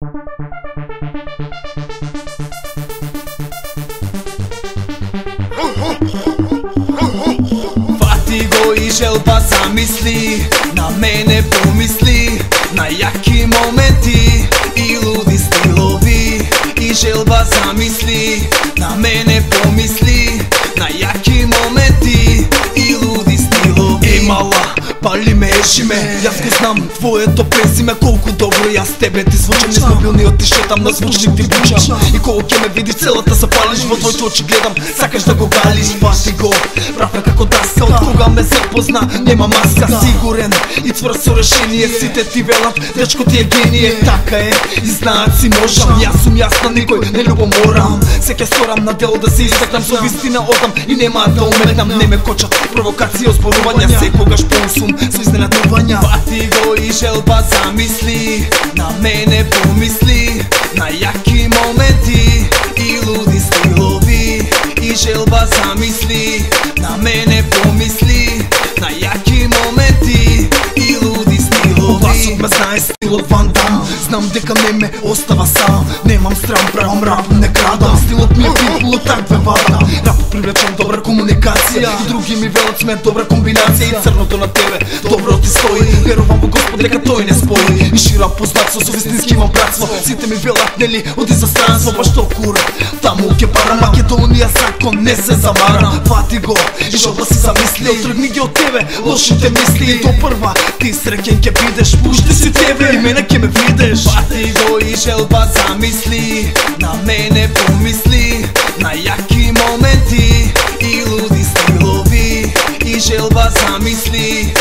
Фати го и желба замисли, на мене помисли, на јаки моменти и луди стилови. И желба замисли, на мене помисли, на јаки моменти и луди стилови. Ей мала, пали ме, еши ме, јас го знам твоето презиме, колку добро јас тебе ти звучам. Низ мобилниот ти шетам, на звучник ти бучам. И колку ќе ме видиш целата запалиш, во твоите очи гледам, сакаш да го галиш. Фати го, прав е како даска, од кога ме запозна, нема маска. Сигурен и цврст со решение, сите ти велат, дечко ти е гение. Така е, и знаат си можам, јас сум јас на никој, не любоморам. Се ке сторам на дело да се истакнам, со вистина одам и нема да уметнам. Не ме кочат провокација, озборувања, секогаш полсум со изненадувања. Фати го и желба замисли, на мене помисли, на јаки моменти и луди стилови. И желба замисли, на мене помисли, на јаки моменти и луди стилови. Гласот ме знае стилот Ван Дам, знам дека не ме остава сам. Немам страм, правам рап, не крадам. Стилот ми е пипул од такве вадам. Рапот привлечам добра комуникација, и други ми велат сме добра комбинација. И црното на тебе добро ти стои, верувам во Господ дека тој не спои. И шира познатство, со вистински имам братство. Сите ми велат нели оди за странство, па што кура, таму ќе барам. Македонија закон не се замарам. Фати го и желба си замисли, отргни ги од тебе лошите мисли. И до прва ти среќен ќе бидеш, пушти си тебе и мене ќе ме видиш. Фати го и желба замисли, на мене помисли, на јаки моменти и луди стилови. И желба замисли,